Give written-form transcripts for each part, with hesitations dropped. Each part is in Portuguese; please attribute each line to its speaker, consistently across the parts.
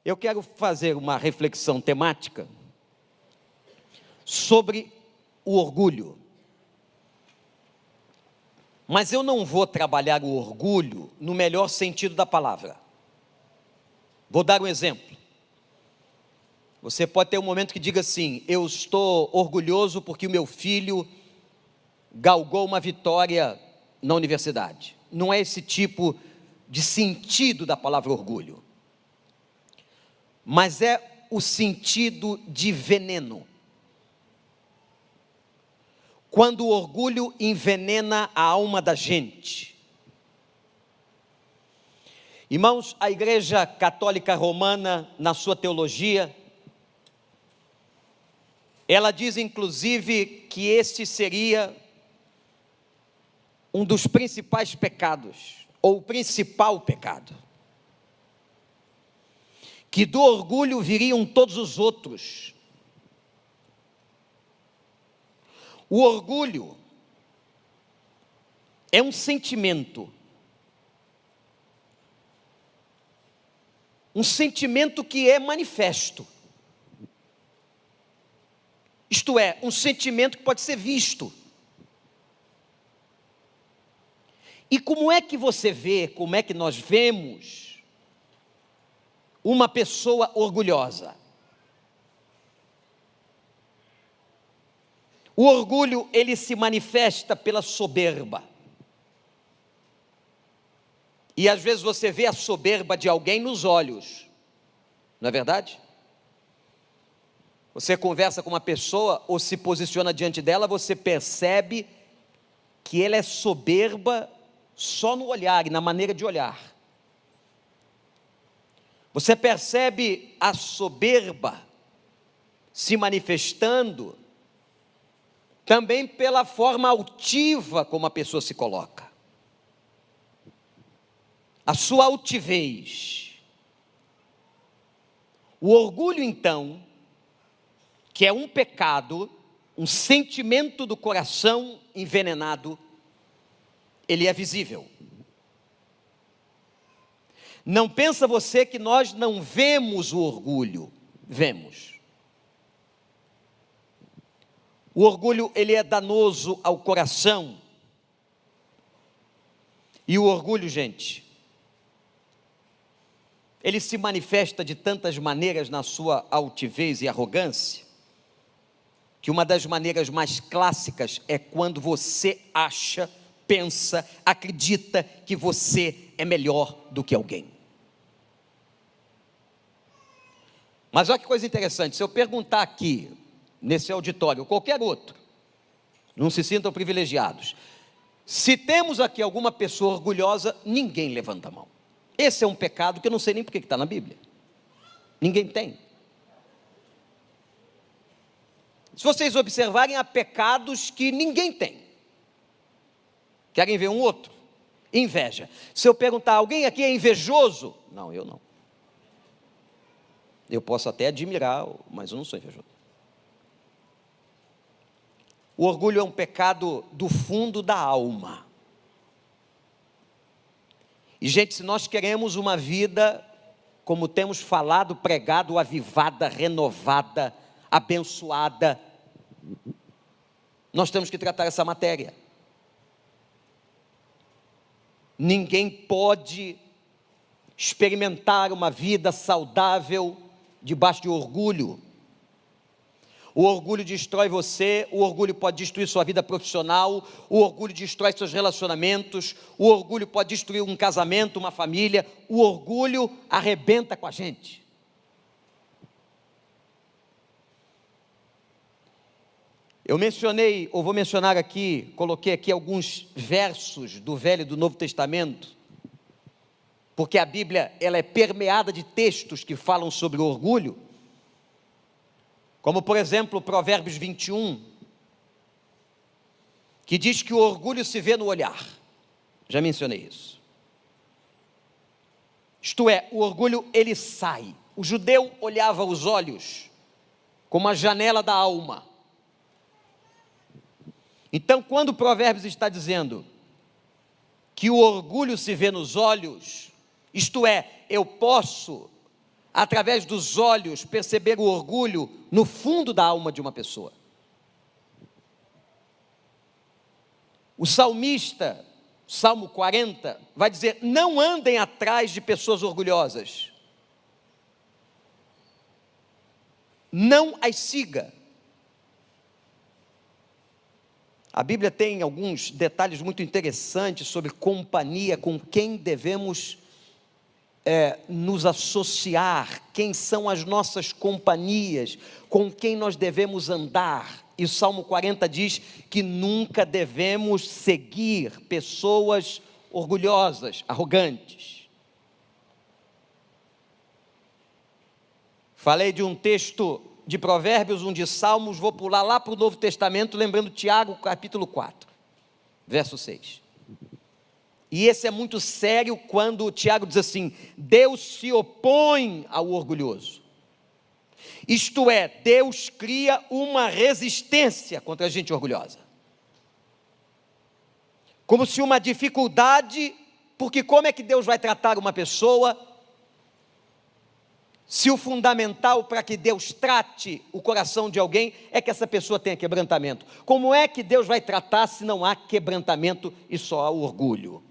Speaker 1: Eu quero fazer uma reflexão temática sobre o orgulho. Mas eu não vou trabalhar o orgulho no melhor sentido da palavra. Vou dar um exemplo. Você pode ter um momento que diga assim: eu estou orgulhoso porque o meu filho galgou uma vitória na universidade. Não é esse tipo de sentido da palavra orgulho, mas é o sentido de veneno. Quando o orgulho envenena a alma da gente. Irmãos, a Igreja Católica Romana, na sua teologia, ela diz inclusive que este seria um dos principais pecados, ou o principal pecado. Que do orgulho viriam todos os outros. O orgulho é um sentimento que é manifesto. Isto é, um sentimento que pode ser visto. E como é que você vê, como é que nós vemos uma pessoa orgulhosa? O orgulho, ele se manifesta pela soberba. E às vezes você vê a soberba de alguém nos olhos, não é verdade? Você conversa com uma pessoa ou se posiciona diante dela, você percebe que ela é soberba só no olhar e na maneira de olhar. Você percebe a soberba se manifestando também pela forma altiva como a pessoa se coloca. A sua altivez. O orgulho, então, que é um pecado, um sentimento do coração envenenado, ele é visível. Não pensa você que nós não vemos o orgulho. Vemos. O orgulho, ele é danoso ao coração. E o orgulho, gente, ele se manifesta de tantas maneiras na sua altivez e arrogância, que uma das maneiras mais clássicas é quando você acha, pensa, acredita que você é melhor do que alguém. Mas olha que coisa interessante, se eu perguntar aqui, nesse auditório, ou qualquer outro, não se sintam privilegiados, se temos aqui alguma pessoa orgulhosa, ninguém levanta a mão. Esse é um pecado que eu não sei nem porque está na Bíblia. Ninguém tem. Se vocês observarem, há pecados que ninguém tem. Querem ver um outro? Inveja. Se eu perguntar, alguém aqui é invejoso? Não, eu não. Eu posso até admirar, mas eu não sou invejoso. O orgulho é um pecado do fundo da alma. E, gente, se nós queremos uma vida, como temos falado, pregado, avivada, renovada, abençoada, nós temos que tratar essa matéria. Ninguém pode experimentar uma vida saudável debaixo de orgulho. O orgulho destrói você, o orgulho pode destruir sua vida profissional, o orgulho destrói seus relacionamentos, o orgulho pode destruir um casamento, uma família, o orgulho arrebenta com a gente. Eu mencionei, ou vou mencionar aqui, coloquei aqui alguns versos do Velho e do Novo Testamento, porque a Bíblia, ela é permeada de textos que falam sobre o orgulho, como por exemplo Provérbios 21, que diz que o orgulho se vê no olhar. Já mencionei isso. Isto é, o orgulho ele sai. O judeu olhava os olhos como a janela da alma. Então, quando o Provérbios está dizendo que o orgulho se vê nos olhos, isto é, eu posso através dos olhos, perceber o orgulho no fundo da alma de uma pessoa. O salmista, Salmo 40, vai dizer: não andem atrás de pessoas orgulhosas, não as siga. A Bíblia tem alguns detalhes muito interessantes sobre companhia, com quem devemos nos associar, quem são as nossas companhias, com quem nós devemos andar. E o Salmo 40 diz que nunca devemos seguir pessoas orgulhosas, arrogantes. Falei de um texto de Provérbios, um de Salmos, vou pular lá para o Novo Testamento, lembrando Tiago, capítulo 4, verso 6. E esse é muito sério quando o Tiago diz assim: Deus se opõe ao orgulhoso. Isto é, Deus cria uma resistência contra a gente orgulhosa. Como se uma dificuldade, porque como é que Deus vai tratar uma pessoa, se o fundamental para que Deus trate o coração de alguém é que essa pessoa tenha quebrantamento? Como é que Deus vai tratar se não há quebrantamento e só há orgulho?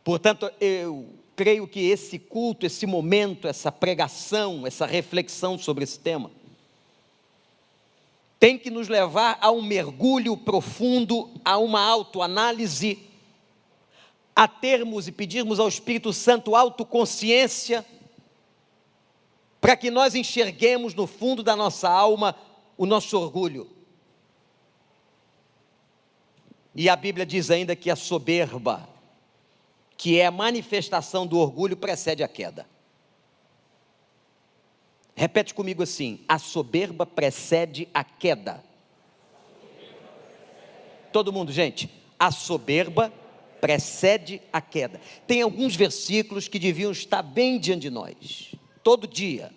Speaker 1: Portanto, eu creio que esse culto, esse momento, essa pregação, essa reflexão sobre esse tema, tem que nos levar a um mergulho profundo, a uma autoanálise, a termos e pedirmos ao Espírito Santo autoconsciência, para que nós enxerguemos no fundo da nossa alma o nosso orgulho. E a Bíblia diz ainda que a soberba, que é a manifestação do orgulho, precede a queda. Repete comigo assim: a soberba precede a queda. Todo mundo, gente, a soberba precede a queda. Tem alguns versículos que deviam estar bem diante de nós, todo dia.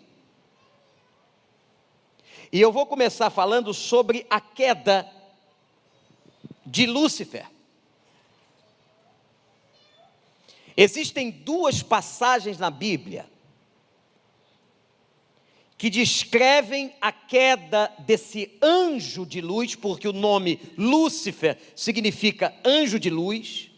Speaker 1: E eu vou começar falando sobre a queda de Lúcifer. Existem duas passagens na Bíblia que descrevem a queda desse anjo de luz, porque o nome Lúcifer significa anjo de luz.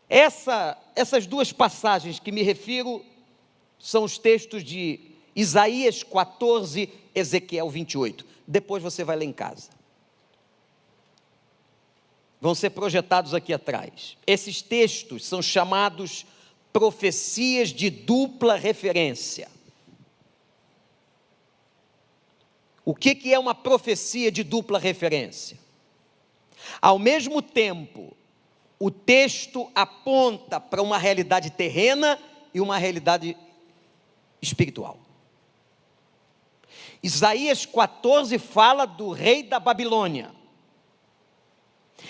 Speaker 1: Essas duas passagens que me refiro são os textos de Isaías 14, Ezequiel 28. Depois você vai ler em casa. Vão ser projetados aqui atrás. Esses textos são chamados profecias de dupla referência. O que é uma profecia de dupla referência? Ao mesmo tempo, o texto aponta para uma realidade terrena e uma realidade espiritual. Isaías 14 fala do rei da Babilônia.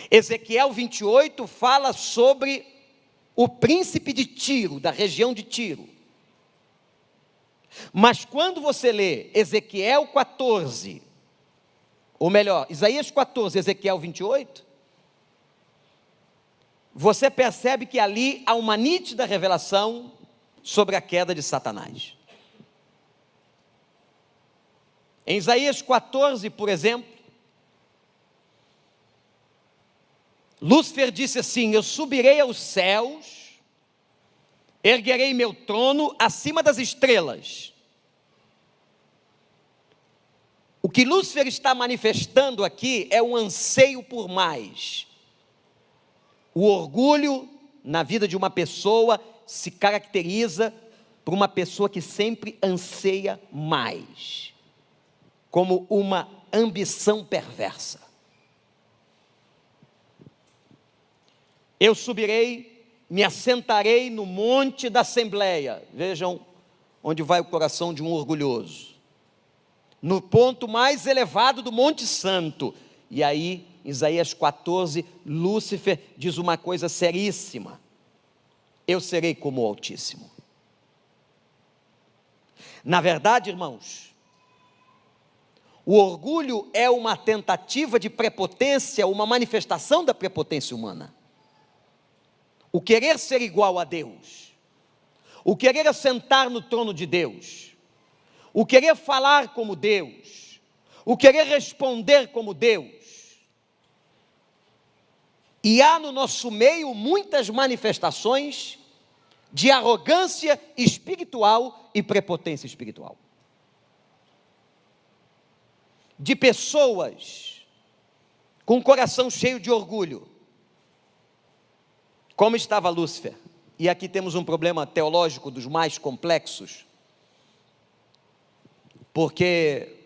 Speaker 1: Ezequiel 28 fala sobre o príncipe de Tiro, da região de Tiro. Mas quando você lê Ezequiel 14, ou melhor, Isaías 14, Ezequiel 28, você percebe que ali há uma nítida revelação sobre a queda de Satanás. Em Isaías 14, por exemplo, Lúcifer disse assim: eu subirei aos céus, erguerei meu trono acima das estrelas. O que Lúcifer está manifestando aqui é um anseio por mais. O orgulho na vida de uma pessoa se caracteriza por uma pessoa que sempre anseia mais, como uma ambição perversa. Eu subirei, me assentarei no monte da Assembleia. Vejam onde vai o coração de um orgulhoso. No ponto mais elevado do Monte Santo. E aí, em Isaías 14, Lúcifer diz uma coisa seríssima: eu serei como o Altíssimo. Na verdade, irmãos, o orgulho é uma tentativa de prepotência, uma manifestação da prepotência humana. o querer ser igual a Deus, o querer assentar no trono de Deus, o querer falar como Deus, o querer responder como Deus. E há no nosso meio muitas manifestações de arrogância espiritual e prepotência espiritual. De pessoas com o coração cheio de orgulho, como estava Lúcifer. E aqui temos um problema teológico dos mais complexos, porque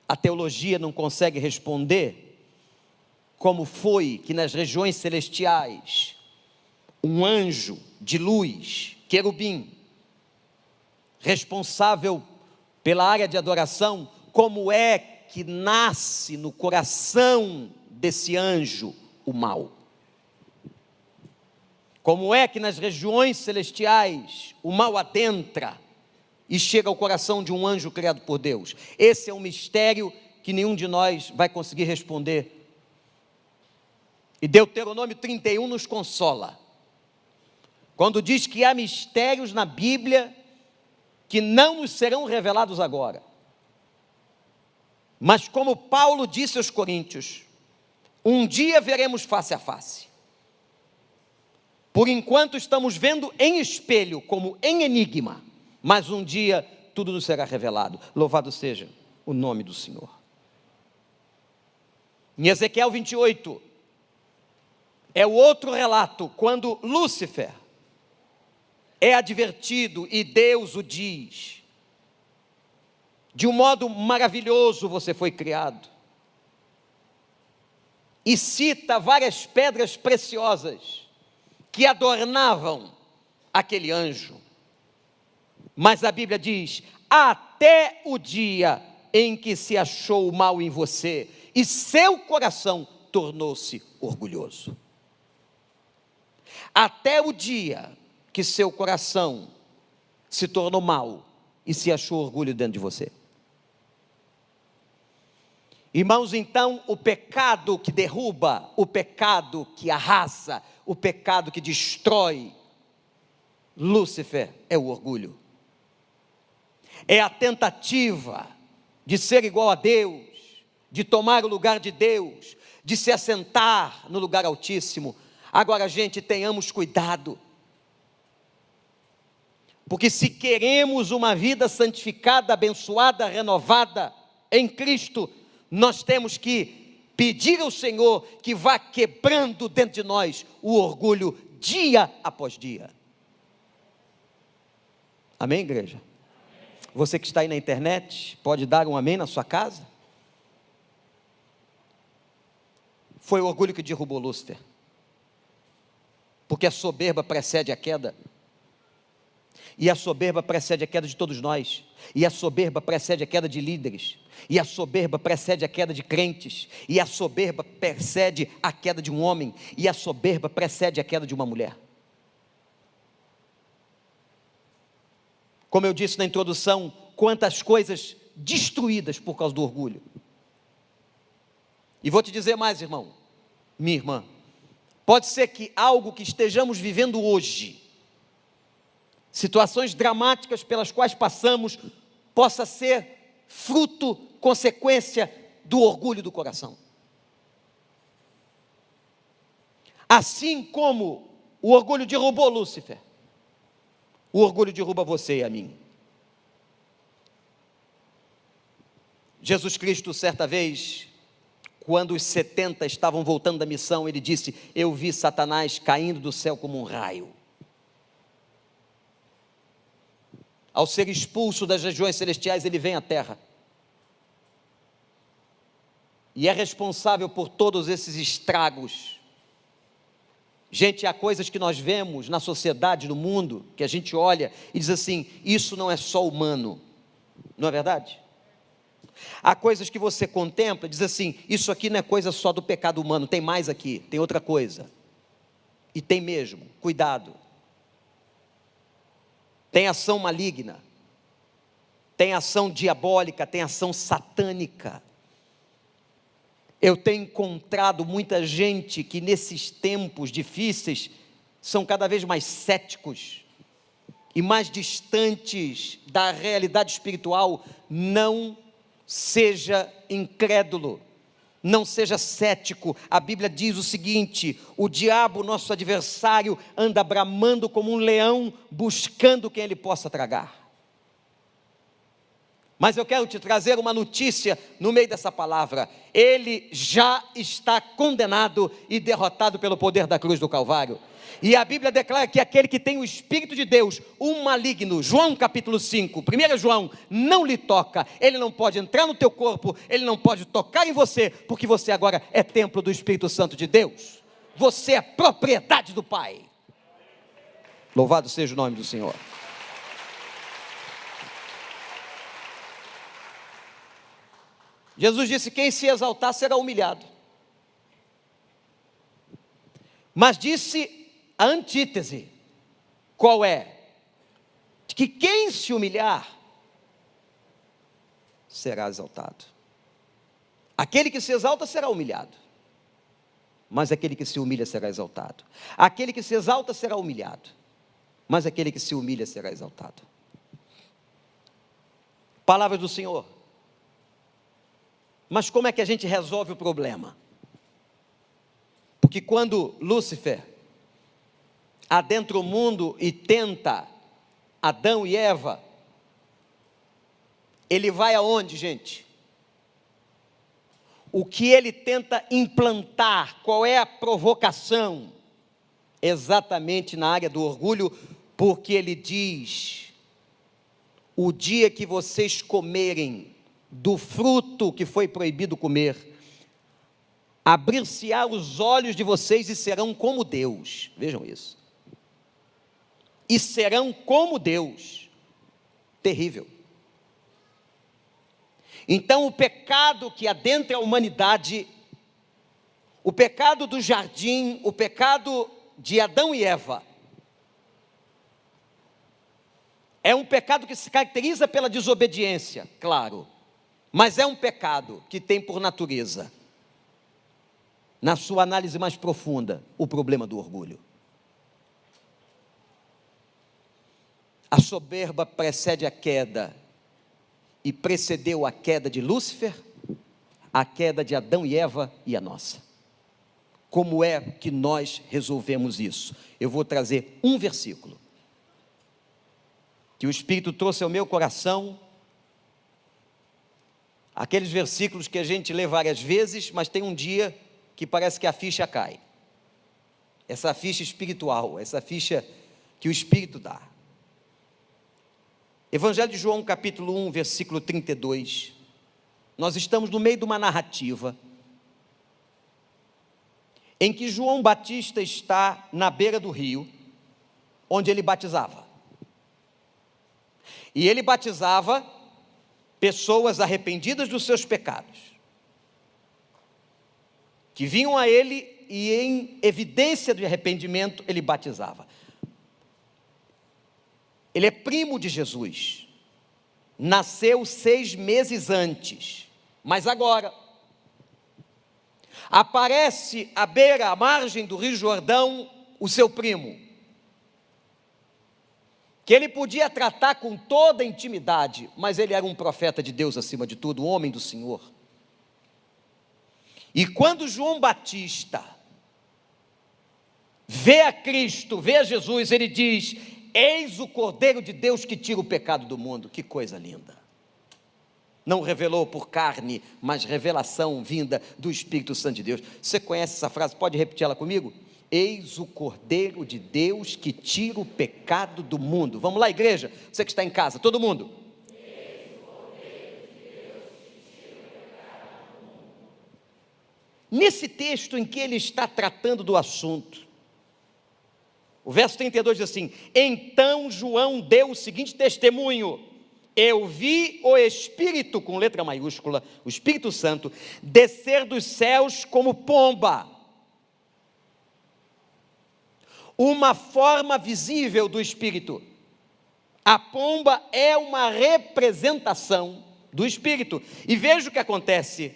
Speaker 1: a teologia não consegue responder como foi que nas regiões celestiais um anjo de luz, querubim, responsável pela área de adoração, como é que nasce no coração desse anjo o mal? Como é que nas regiões celestiais o mal adentra e chega ao coração de um anjo criado por Deus? Esse é um mistério que nenhum de nós vai conseguir responder. E Deuteronômio 31 nos consola, quando diz que há mistérios na Bíblia que não nos serão revelados agora. Mas como Paulo disse aos Coríntios, um dia veremos face a face. Por enquanto estamos vendo em espelho, como em enigma, mas um dia tudo nos será revelado. Louvado seja o nome do Senhor. Em Ezequiel 28, é o outro relato, quando Lúcifer é advertido e Deus o diz: de um modo maravilhoso você foi criado. E cita várias pedras preciosas que adornavam aquele anjo. Mas a Bíblia diz: até o dia em que se achou o mal em você e seu coração tornou-se orgulhoso. Até o dia que seu coração se tornou mau e se achou orgulho dentro de você. Irmãos, então, o pecado que derruba, o pecado que arrasa, o pecado que destrói Lúcifer é o orgulho. É a tentativa de ser igual a Deus, de tomar o lugar de Deus, de se assentar no lugar altíssimo. Agora, gente, tenhamos cuidado, porque se queremos uma vida santificada, abençoada, renovada em Cristo, nós temos que pedir ao Senhor que vá quebrando dentro de nós o orgulho dia após dia. Amém, igreja? Você que está aí na internet, pode dar um amém na sua casa? Foi o orgulho que derrubou Lúcifer, porque a soberba precede a queda, e a soberba precede a queda de todos nós, e a soberba precede a queda de líderes, e a soberba precede a queda de crentes, e a soberba precede a queda de um homem, e a soberba precede a queda de uma mulher. Como eu disse na introdução, quantas coisas destruídas por causa do orgulho. E vou te dizer mais, irmão, minha irmã, pode ser que algo que estejamos vivendo hoje, situações dramáticas pelas quais passamos, possa ser fruto, consequência do orgulho do coração. Assim como o orgulho derrubou Lúcifer, o orgulho derruba você e a mim. Jesus Cristo, certa vez, quando os 70 estavam voltando da missão, ele disse: eu vi Satanás caindo do céu como um raio. Ao ser expulso das regiões celestiais, ele vem à terra. E é responsável por todos esses estragos. Gente, há coisas que nós vemos na sociedade, no mundo, que a gente olha e diz assim: isso não é só humano. Não é verdade? Há coisas que você contempla e diz assim: isso aqui não é coisa só do pecado humano, tem mais aqui, tem outra coisa. E tem mesmo, cuidado. Tem ação maligna, tem ação diabólica, tem ação satânica. Eu tenho encontrado muita gente que nesses tempos difíceis são cada vez mais céticos e mais distantes da realidade espiritual, não seja incrédulo, não seja cético. A Bíblia diz o seguinte: o diabo, nosso adversário, anda bramando como um leão, buscando quem ele possa tragar. Mas eu quero te trazer uma notícia no meio dessa palavra: ele já está condenado e derrotado pelo poder da cruz do Calvário. E a Bíblia declara que aquele que tem o Espírito de Deus, um maligno, João capítulo 5, 1 João, não lhe toca, ele não pode entrar no teu corpo, ele não pode tocar em você, porque você agora é templo do Espírito Santo de Deus, você é propriedade do Pai. Louvado seja o nome do Senhor. Jesus disse: quem se exaltar será humilhado. Mas disse a antítese, qual é? De que quem se humilhar será exaltado. Aquele que se exalta será humilhado, mas aquele que se humilha será exaltado. Aquele que se exalta será humilhado, mas aquele que se humilha será exaltado. Palavra do Senhor. Mas como é que a gente resolve o problema? Porque quando Lúcifer adentra o mundo e tenta Adão e Eva, ele vai aonde, gente? O que ele tenta implantar, qual é a provocação? Exatamente na área do orgulho, porque ele diz: o dia que vocês comerem do fruto que foi proibido comer, abrir-se-á os olhos de vocês e serão como Deus. Vejam isso. E serão como Deus. Terrível. Então o pecado que adentra a humanidade, o pecado do jardim, o pecado de Adão e Eva, é um pecado que se caracteriza pela desobediência, claro, mas é um pecado que tem por natureza, na sua análise mais profunda, o problema do orgulho. A soberba precede a queda, e precedeu a queda de Lúcifer, a queda de Adão e Eva e a nossa. Como é que nós resolvemos isso? Eu vou trazer um versículo que o Espírito trouxe ao meu coração, aqueles versículos que a gente lê várias vezes, mas tem um dia que parece que a ficha cai, essa ficha espiritual, essa ficha que o Espírito dá. Evangelho de João capítulo 1, versículo 32, nós estamos no meio de uma narrativa, em que João Batista está na beira do rio, onde ele batizava, e ele batizava pessoas arrependidas dos seus pecados, que vinham a ele e em evidência de arrependimento ele batizava. Ele é primo de Jesus, nasceu 6 meses antes, mas agora aparece à beira, à margem do Rio Jordão, o seu primo, que ele podia tratar com toda a intimidade, mas ele era um profeta de Deus acima de tudo, um homem do Senhor. E quando João Batista vê a Cristo, vê a Jesus, ele diz: eis o Cordeiro de Deus que tira o pecado do mundo. Que coisa linda! Não revelou por carne, mas revelação vinda do Espírito Santo de Deus. Você conhece essa frase? Pode repetir ela comigo? Eis o Cordeiro de Deus que tira o pecado do mundo. Vamos lá, igreja, você que está em casa, todo mundo. Eis o Cordeiro de Deus que tira o pecado do mundo. Nesse texto em que ele está tratando do assunto, o verso 32 diz assim: então João deu o seguinte testemunho: eu vi o Espírito, com letra maiúscula, o Espírito Santo, descer dos céus como pomba. Uma forma visível do Espírito. A pomba é uma representação do Espírito. E veja o que acontece.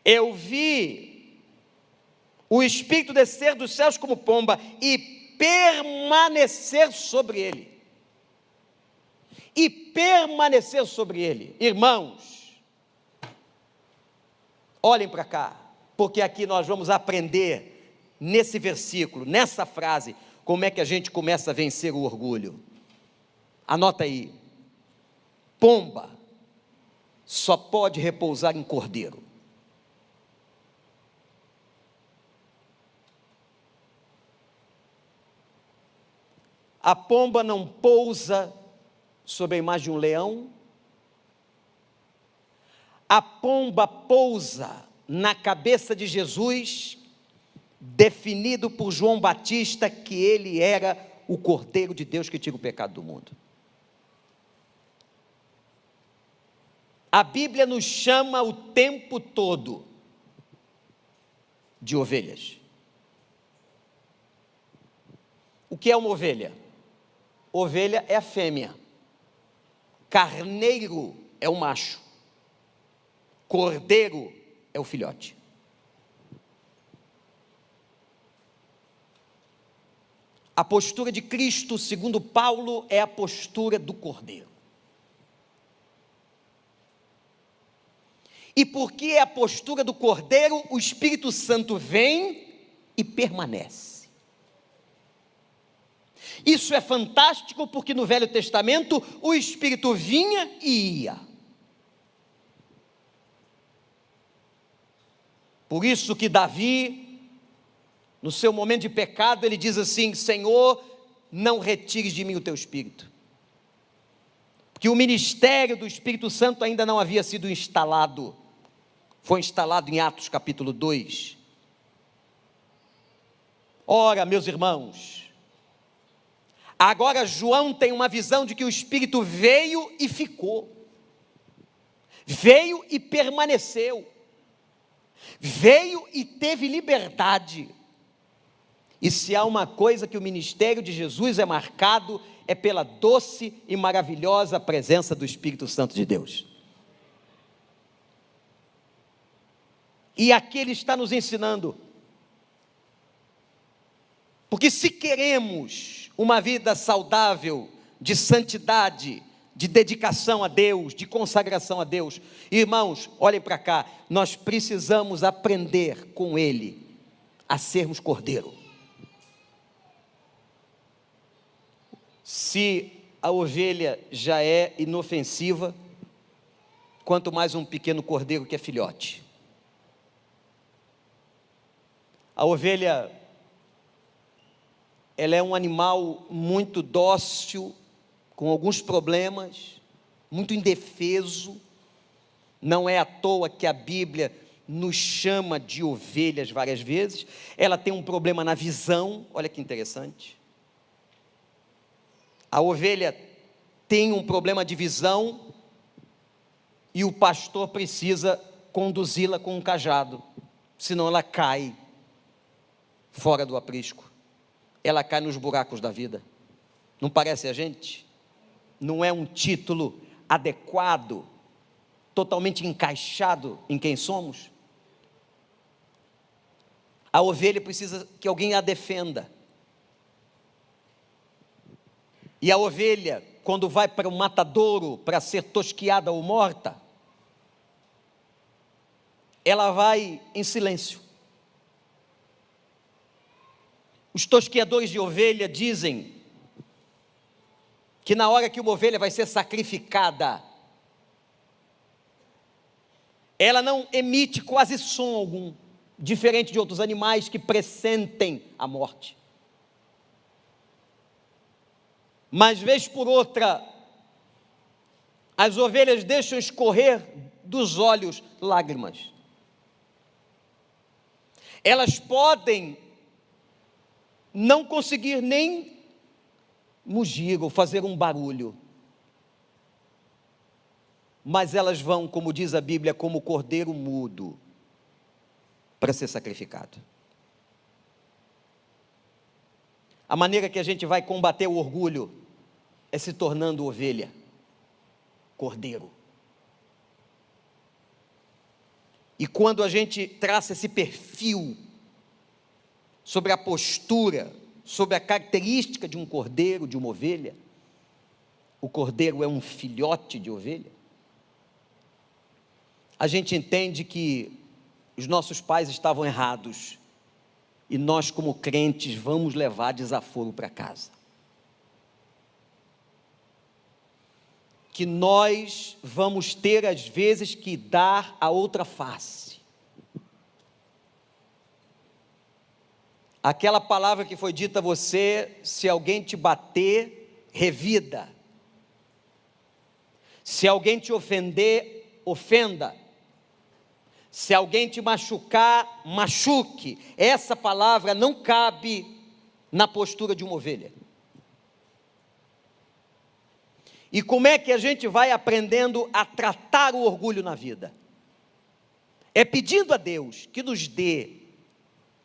Speaker 1: Eu vi o Espírito descer dos céus como pomba e permanecer sobre ele. E permanecer sobre ele. Irmãos, olhem para cá, porque aqui nós vamos aprender, nesse versículo, nessa frase, como é que a gente começa a vencer o orgulho. Anota aí. Pomba só pode repousar em cordeiro. A pomba não pousa sobre a imagem de um leão. A pomba pousa na cabeça de Jesus, definido por João Batista que ele era o Cordeiro de Deus que tira o pecado do mundo. A Bíblia nos chama o tempo todo de ovelhas. O que é uma ovelha? Ovelha é a fêmea. Carneiro é o macho. Cordeiro é o filhote. A postura de Cristo, segundo Paulo, é a postura do cordeiro. E porque é a postura do cordeiro, o Espírito Santo vem e permanece. Isso é fantástico porque no Velho Testamento o Espírito vinha e ia. Por isso que Davi, no seu momento de pecado, ele diz assim: Senhor, não retires de mim o teu Espírito. Porque o ministério do Espírito Santo ainda não havia sido instalado. Foi instalado em Atos capítulo 2. Ora, meus irmãos, agora João tem uma visão de que o Espírito veio e ficou. Veio e permaneceu. Veio e teve liberdade. E se há uma coisa que o ministério de Jesus é marcado, é pela doce e maravilhosa presença do Espírito Santo de Deus. E aqui ele está nos ensinando. Porque se queremos uma vida saudável, de santidade, de dedicação a Deus, de consagração a Deus, irmãos, olhem para cá, nós precisamos aprender com Ele a sermos cordeiro. Se a ovelha já é inofensiva, quanto mais um pequeno cordeiro que é filhote. A ovelha, ela é um animal muito dócil, com alguns problemas, muito indefeso. Não é à toa que a Bíblia nos chama de ovelhas várias vezes. Ela tem um problema na visão, olha que interessante. A ovelha tem um problema de visão e o pastor precisa conduzi-la com um cajado, senão ela cai fora do aprisco, ela cai nos buracos da vida. Não parece a gente? Não é um título adequado, totalmente encaixado em quem somos? A ovelha precisa que alguém a defenda. E a ovelha, quando vai para o matadouro para ser tosquiada ou morta, ela vai em silêncio. Os tosquiadores de ovelha dizem que na hora que uma ovelha vai ser sacrificada, ela não emite quase som algum, diferente de outros animais que pressentem a morte. Mas vez por outra, as ovelhas deixam escorrer dos olhos lágrimas. Elas podem não conseguir nem mugir ou fazer um barulho, mas elas vão, como diz a Bíblia, como cordeiro mudo, para ser sacrificado. A maneira que a gente vai combater o orgulho é se tornando ovelha, cordeiro. E quando a gente traça esse perfil sobre a postura, sobre a característica de um cordeiro, de uma ovelha. O cordeiro é um filhote de ovelha. A gente entende que os nossos pais estavam errados e nós, como crentes, vamos levar desaforo para casa. Que nós vamos ter, às vezes, que dar a outra face. Aquela palavra que foi dita a você: se alguém te bater, revida. Se alguém te ofender, ofenda. Se alguém te machucar, machuque. Essa palavra não cabe na postura de uma ovelha. E como é que a gente vai aprendendo a tratar o orgulho na vida? É pedindo a Deus que nos dê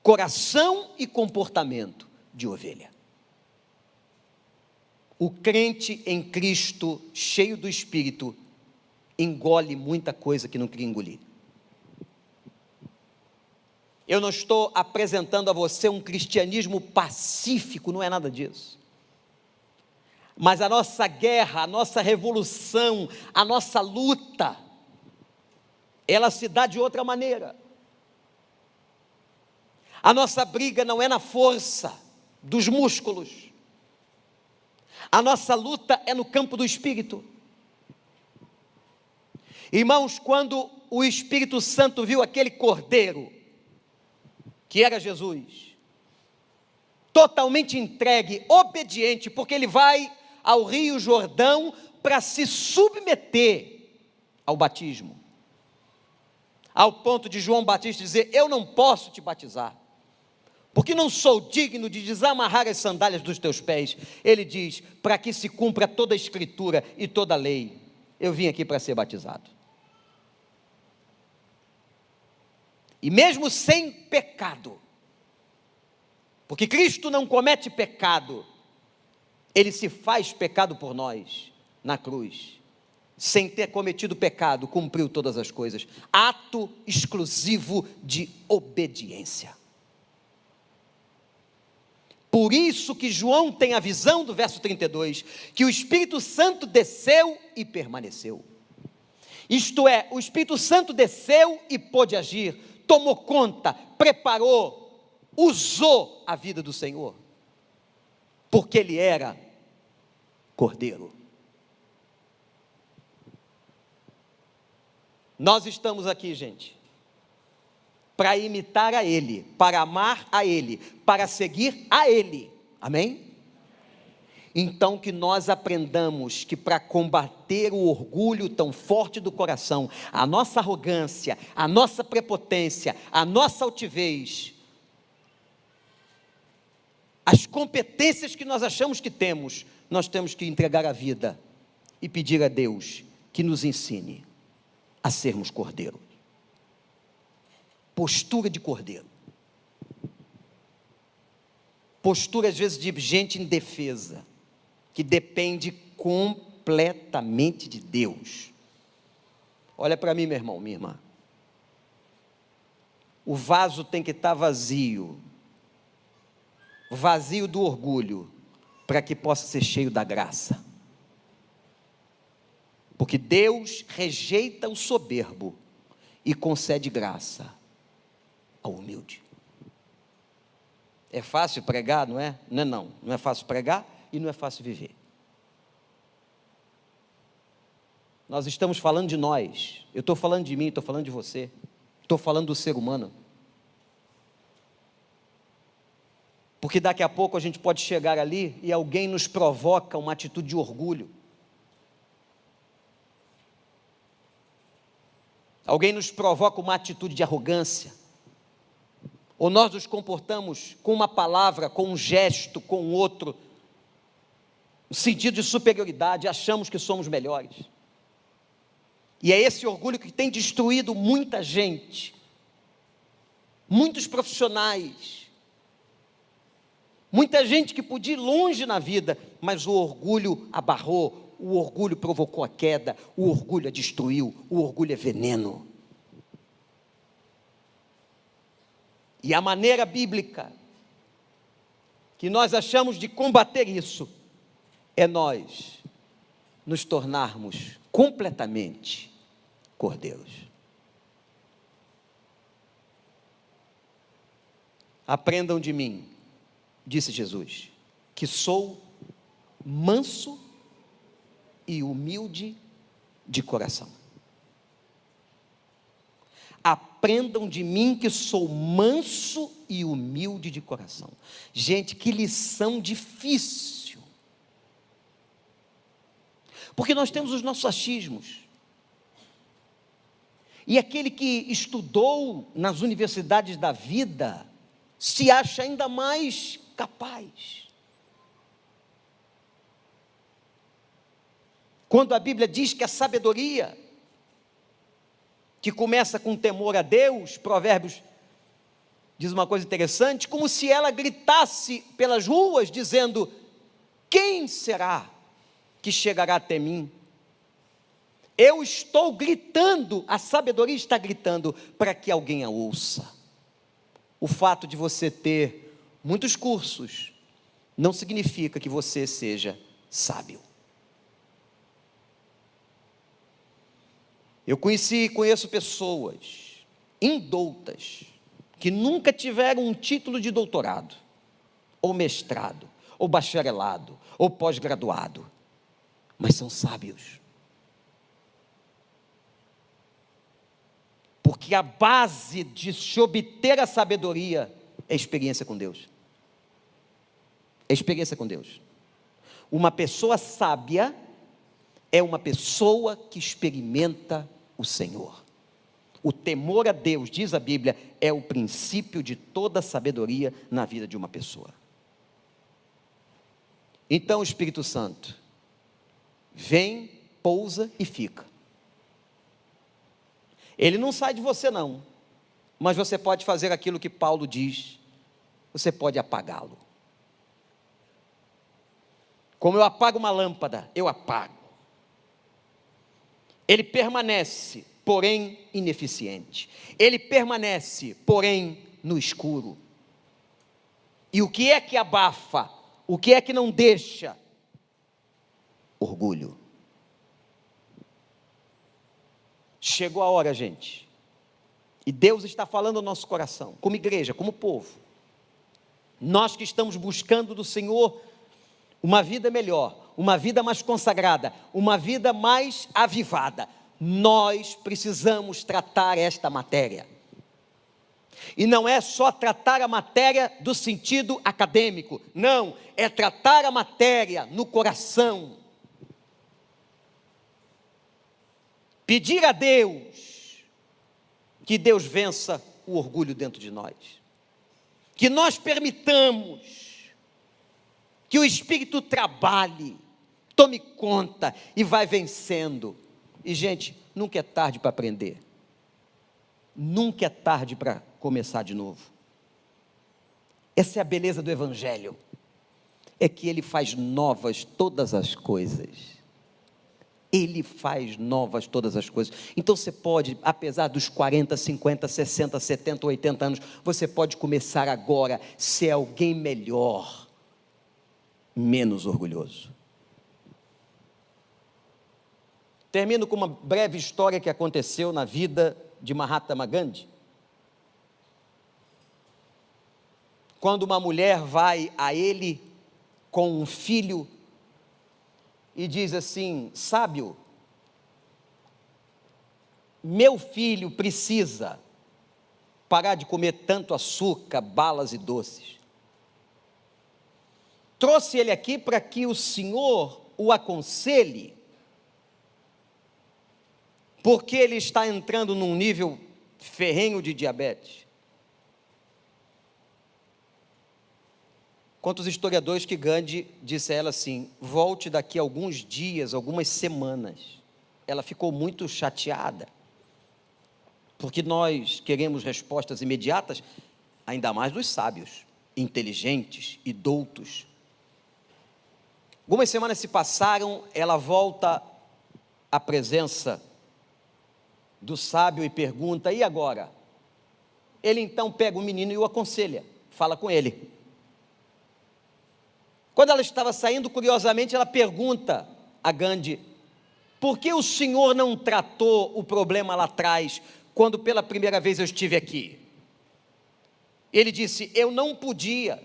Speaker 1: coração e comportamento de ovelha. O crente em Cristo, cheio do Espírito, engole muita coisa que não queria engolir. Eu não estou apresentando a você um cristianismo pacífico, não é nada disso. Mas a nossa guerra, a nossa revolução, a nossa luta, ela se dá de outra maneira. A nossa briga não é na força dos músculos. A nossa luta é no campo do Espírito. Irmãos, quando o Espírito Santo viu aquele cordeiro, que era Jesus, totalmente entregue, obediente, porque ele vai ao Rio Jordão para se submeter ao batismo, ao ponto de João Batista dizer: eu não posso te batizar, porque não sou digno de desamarrar as sandálias dos teus pés. Ele diz: para que se cumpra toda a Escritura e toda a lei, eu vim aqui para ser batizado. E mesmo sem pecado, porque Cristo não comete pecado, ele se faz pecado por nós, na cruz, sem ter cometido pecado, cumpriu todas as coisas, ato exclusivo de obediência. Por isso que João tem a visão do verso 32, que o Espírito Santo desceu e permaneceu. Isto é, o Espírito Santo desceu e pôde agir, tomou conta, preparou, usou a vida do Senhor, porque ele era cordeiro. Nós estamos aqui, gente, para imitar a Ele, para amar a Ele, para seguir a Ele, amém? Então que nós aprendamos que para combater o orgulho tão forte do coração, a nossa arrogância, a nossa prepotência, a nossa altivez, as competências que nós achamos que temos, nós temos que entregar a vida e pedir a Deus que nos ensine a sermos cordeiro. Postura de cordeiro. Postura às vezes de gente indefesa, que depende completamente de Deus. Olha para mim, meu irmão, minha irmã. O vaso tem que estar vazio, vazio do orgulho, para que possa ser cheio da graça. Porque Deus rejeita o soberbo e concede graça ao humilde. É fácil pregar, não é? Não é fácil pregar e não é fácil viver. Nós estamos falando de nós, eu estou falando de mim, estou falando de você, estou falando do ser humano. Porque daqui a pouco a gente pode chegar ali e alguém nos provoca uma atitude de orgulho. Alguém nos provoca uma atitude de arrogância. Ou nós nos comportamos com uma palavra, com um gesto, com outro, no sentido de superioridade, achamos que somos melhores. E é esse orgulho que tem destruído muita gente, muitos profissionais, muita gente que podia ir longe na vida, mas o orgulho abarrou, o orgulho provocou a queda, o orgulho a destruiu, o orgulho é veneno. E a maneira bíblica que nós achamos de combater isso é nós nos tornarmos completamente cordeiros. Aprendam de mim, disse Jesus, que sou manso e humilde de coração. Aprendam de mim que sou manso e humilde de coração. Gente, que lição difícil. Porque nós temos os nossos achismos. E aquele que estudou nas universidades da vida se acha ainda mais capaz. Quando a Bíblia diz que a sabedoria, que começa com temor a Deus, Provérbios diz uma coisa interessante, como se ela gritasse pelas ruas, dizendo: quem será que chegará até mim? Eu estou gritando, a sabedoria está gritando para que alguém a ouça. O fato de você ter muitos cursos não significa que você seja sábio. Eu conheço pessoas indoutas, que nunca tiveram um título de doutorado, ou mestrado, ou bacharelado, ou pós-graduado, mas são sábios. Porque a base de se obter a sabedoria é a experiência com Deus. É a experiência com Deus. Uma pessoa sábia é uma pessoa que experimenta o Senhor. O temor a Deus, diz a Bíblia, é o princípio de toda sabedoria na vida de uma pessoa. Então o Espírito Santo vem, pousa e fica. Ele não sai de você não, mas você pode fazer aquilo que Paulo diz, você pode apagá-lo. Como eu apago uma lâmpada, eu apago. Ele permanece, porém ineficiente. Ele permanece, porém no escuro. E o que é que abafa? O que é que não deixa? Orgulho. Chegou a hora, gente, e Deus está falando ao nosso coração, como igreja, como povo, nós que estamos buscando do Senhor uma vida melhor, uma vida mais consagrada, uma vida mais avivada, nós precisamos tratar esta matéria, e não é só tratar a matéria do sentido acadêmico, não, é tratar a matéria no coração, pedir a Deus, que Deus vença o orgulho dentro de nós, que nós permitamos, que o Espírito trabalhe, tome conta e vai vencendo, e gente, nunca é tarde para aprender, nunca é tarde para começar de novo, essa é a beleza do Evangelho, é que Ele faz novas todas as coisas, Ele faz novas todas as coisas. Então você pode, apesar dos 40, 50, 60, 70, 80 anos, você pode começar agora, ser alguém melhor, menos orgulhoso. Termino com uma breve história que aconteceu na vida de Mahatma Gandhi. Quando uma mulher vai a ele com um filho e diz assim: sábio, meu filho precisa parar de comer tanto açúcar, balas e doces. Trouxe ele aqui para que o senhor o aconselhe, porque ele está entrando num nível ferrenho de diabetes. Quantos historiadores que Gandhi disse a ela assim: volte daqui a alguns dias, algumas semanas. Ela ficou muito chateada, porque nós queremos respostas imediatas, ainda mais dos sábios, inteligentes e doutos. Algumas semanas se passaram, ela volta à presença do sábio e pergunta: e agora? Ele então pega o menino e o aconselha, fala com ele. Quando ela estava saindo, curiosamente, ela pergunta a Gandhi: por que o senhor não tratou o problema lá atrás, quando pela primeira vez eu estive aqui? Ele disse: eu não podia,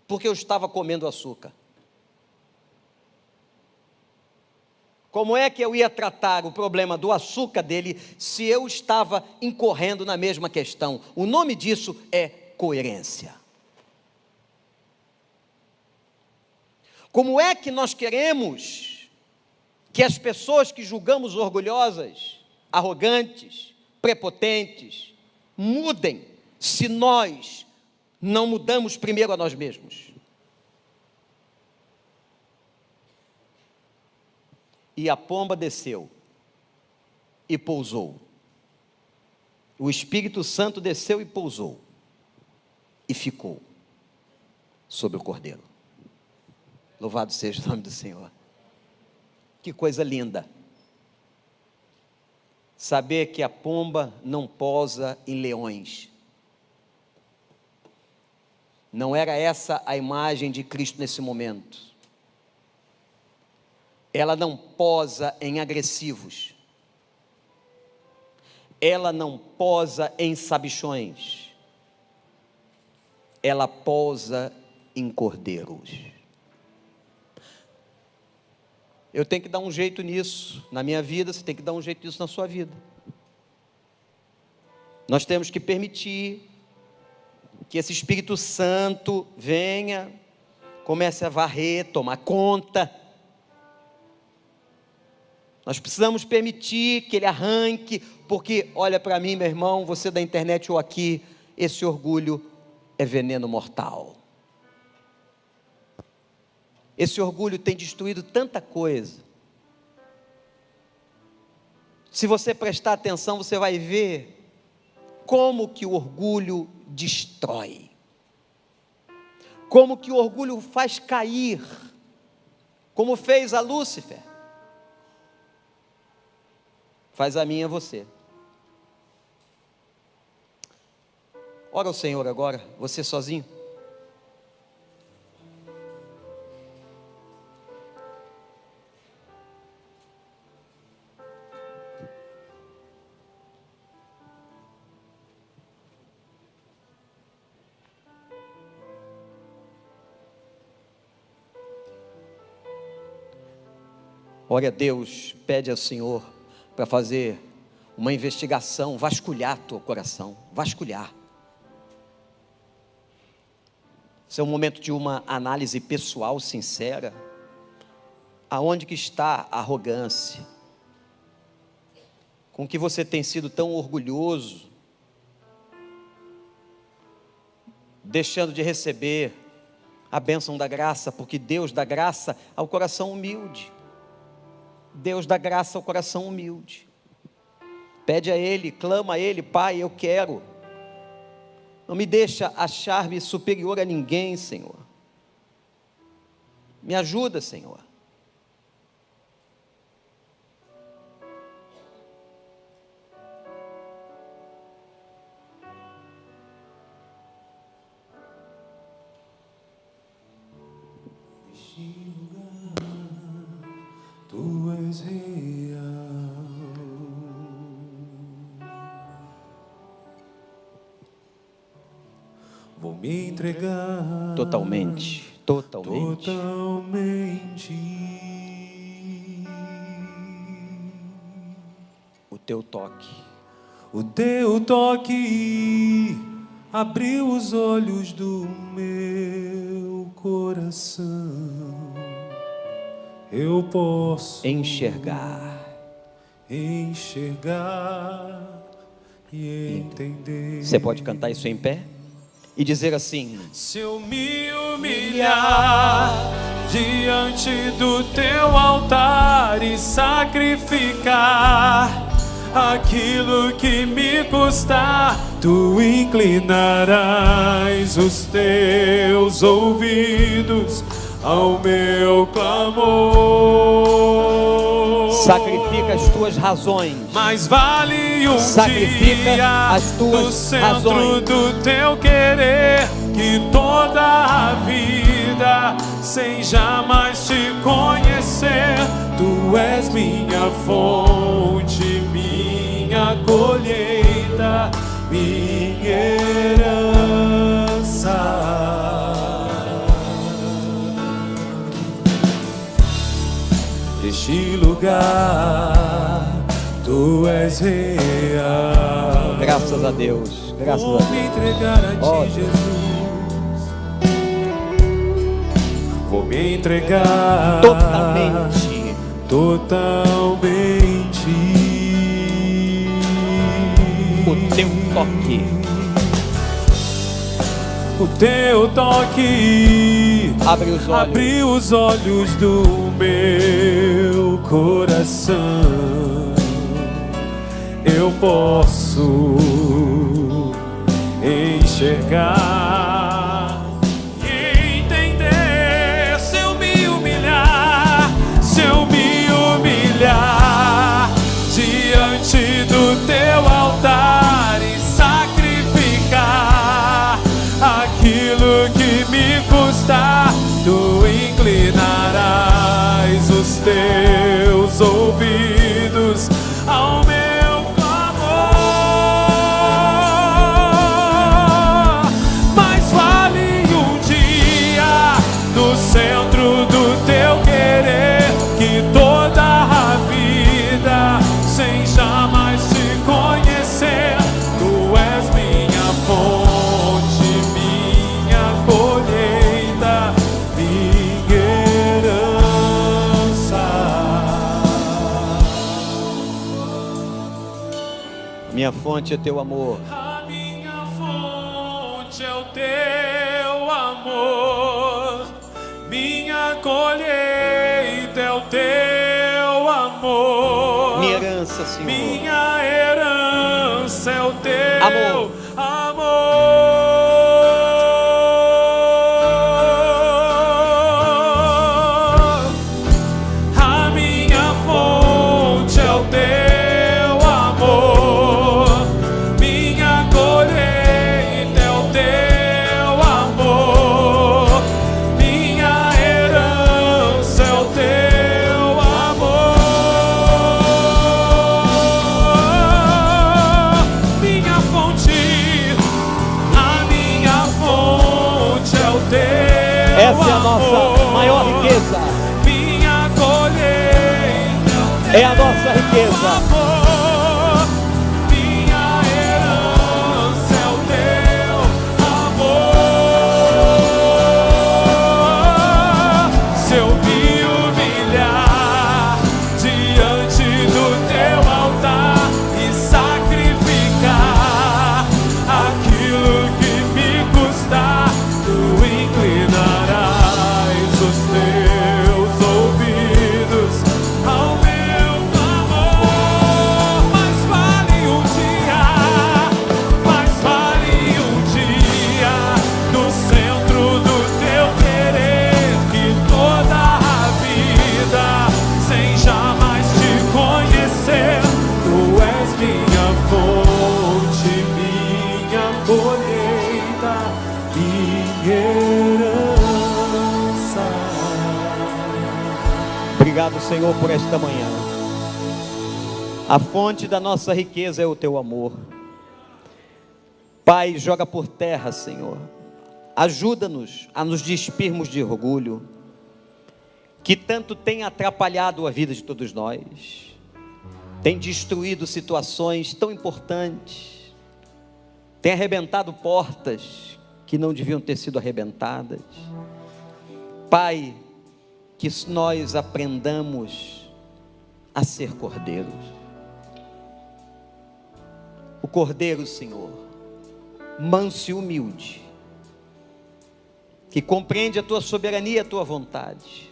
Speaker 1: porque eu estava comendo açúcar. Como é que eu ia tratar o problema do açúcar dele, se eu estava incorrendo na mesma questão? O nome disso é coerência. Como é que nós queremos que as pessoas que julgamos orgulhosas, arrogantes, prepotentes, mudem, se nós não mudamos primeiro a nós mesmos? E a pomba desceu e pousou. O Espírito Santo desceu e pousou. E ficou sobre o cordeiro. Louvado seja o nome do Senhor. Que coisa linda. Saber que a pomba não pousa em leões. Não era essa a imagem de Cristo nesse momento. Ela não posa em agressivos. Ela não posa em sabichões. Ela pousa em cordeiros. Eu tenho que dar um jeito nisso na minha vida, você tem que dar um jeito nisso na sua vida. Nós temos que permitir que esse Espírito Santo venha, comece a varrer, tomar conta. Nós precisamos permitir que ele arranque, porque, olha para mim, meu irmão, você da internet ou aqui, esse orgulho é veneno mortal. Esse orgulho tem destruído tanta coisa. Se você prestar atenção, você vai ver como que o orgulho destrói. Como que o orgulho faz cair, como fez a Lúcifer. Faz a mim e a você. Ora ao Senhor agora, você sozinho. Ore a Deus, pede ao Senhor para fazer uma investigação, vasculhar teu coração, vasculhar. Esse é um momento de uma análise pessoal sincera. Aonde que está a arrogância? Com que você tem sido tão orgulhoso, deixando de receber a bênção da graça, porque Deus dá graça ao coração humilde. Deus dá graça ao coração humilde. Pede a Ele, clama a Ele: Pai, eu quero. Não me deixa achar-me superior a ninguém, Senhor. Me ajuda, Senhor.
Speaker 2: Tu és real. Vou me entregar
Speaker 1: Totalmente.
Speaker 2: totalmente.
Speaker 1: O teu toque.
Speaker 2: O teu toque abriu os olhos do meu coração. Eu posso
Speaker 1: enxergar
Speaker 2: e entender.
Speaker 1: Você pode cantar isso em pé e dizer assim:
Speaker 2: se eu me humilhar diante do teu altar e sacrificar aquilo que me custar, tu inclinarás os teus ouvidos ao meu clamor.
Speaker 1: Sacrifica as tuas razões.
Speaker 2: Mas vale um
Speaker 1: Sacrifica
Speaker 2: dia
Speaker 1: as tuas
Speaker 2: no centro
Speaker 1: razões
Speaker 2: do teu querer, que toda a vida vida sem jamais te conhecer. Tu és minha fonte, minha colheita, minha herança. Este lugar, tu és real.
Speaker 1: Graças a Deus, graças a
Speaker 2: Vou
Speaker 1: Deus.
Speaker 2: me entregar a ti,
Speaker 1: Ó,
Speaker 2: Jesus. Vou me entregar
Speaker 1: totalmente.
Speaker 2: totalmente.
Speaker 1: O teu toque,
Speaker 2: O teu toque
Speaker 1: abre os olhos.
Speaker 2: os olhos do meu coração. Eu posso enxergar e entender. Se eu me humilhar, diante do teu altar e sacrificar aquilo que me custar, tu inclinarás os teus ouvidos ao meu clamor. Mais vale um dia no centro do teu querer que toda a vida sem jamais te conhecer. Tu és minha fonte, minha colheita, minha herança.
Speaker 1: Minha fonte é teu amor.
Speaker 2: A minha fonte é o teu amor, minha colheita é o teu amor.
Speaker 1: Minha herança, Senhor.
Speaker 2: Minha herança é o teu
Speaker 1: Amor.
Speaker 2: amor. A minha fonte é o teu amor. Minha colheita é o teu amor. Minha herança é o teu amor. Minha fonte, a minha fonte é o teu
Speaker 1: Essa é a nossa maior riqueza.
Speaker 2: Minha colheita
Speaker 1: É a nossa riqueza.
Speaker 2: amor. Minha herança é o teu amor. Se eu me humilhar diante do teu altar e sacrificar aquilo que me custar, tu inclinarás os teus ouvidos ao meu clamor. Mais vale um dia no centro do teu querer que toda a vida sem jamais te conhecer. Tu és minha fonte, minha colheita, minha herança.
Speaker 1: Obrigado, Senhor, por esta manhã. A fonte da nossa riqueza é o teu amor. Pai, joga por terra, Senhor. Ajuda-nos a nos despirmos de orgulho, que tanto tem atrapalhado a vida de todos nós, tem destruído situações tão importantes, tem arrebentado portas que não deviam ter sido arrebentadas. Pai, que nós aprendamos a ser cordeiros. O cordeiro, Senhor, manso e humilde, que compreende a tua soberania e a tua vontade.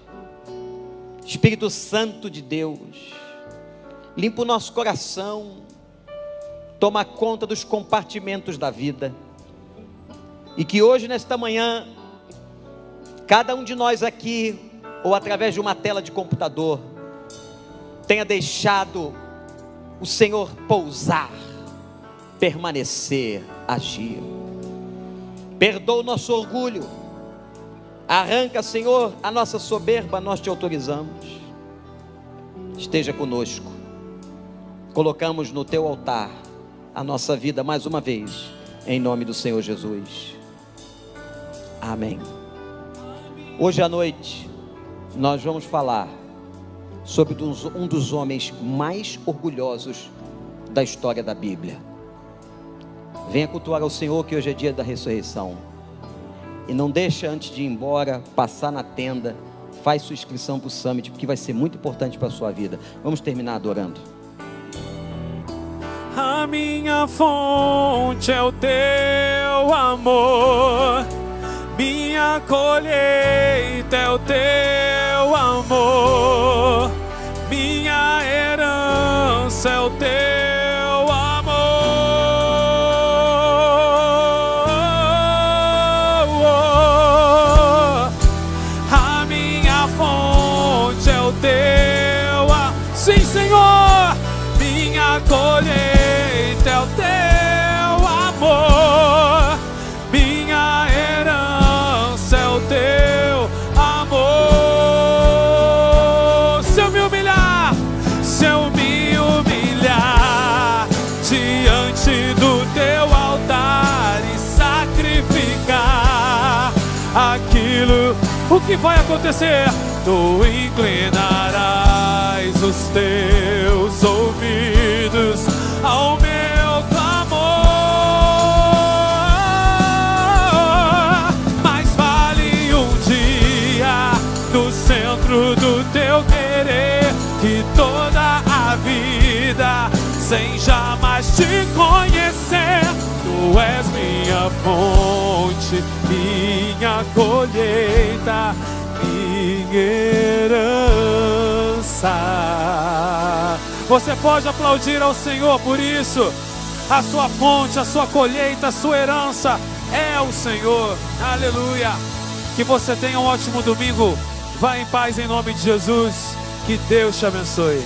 Speaker 1: Espírito Santo de Deus, limpa o nosso coração, toma conta dos compartimentos da vida, e que hoje, nesta manhã, cada um de nós aqui, ou através de uma tela de computador, tenha deixado o Senhor pousar, permanecer, agir. Perdoa o nosso orgulho, Arranca, Senhor, a nossa soberba, nós te autorizamos. Esteja conosco. Colocamos no teu altar a nossa vida mais uma vez, em nome do Senhor Jesus. Amém. Hoje à noite nós vamos falar sobre um dos homens mais orgulhosos da história da Bíblia. Venha cultuar ao Senhor, que hoje é dia da ressurreição. E não deixa, antes de ir embora, passar na tenda, faz sua inscrição para o Summit, porque vai ser muito importante para a sua vida. Vamos terminar adorando.
Speaker 2: A minha fonte é o teu amor, minha colheita é o teu amor, minha herança é o teu amor. A minha fonte é o teu amor. Sim, Senhor, minha colheita é o teu amor, minha herança é o teu amor. Se eu me humilhar diante do teu altar e sacrificar aquilo, o que vai acontecer? Tu inclinarás os teus ouvidos ao meu clamor. Mais vale um dia no centro do teu querer que toda a vida sem jamais te conhecer. Tu és minha fonte, minha colheita, minha herança. Você pode aplaudir ao Senhor por isso. A sua fonte, a sua colheita, a sua herança é o Senhor. Aleluia. Que você tenha um ótimo domingo. Vá em paz em nome de Jesus. Que Deus te abençoe.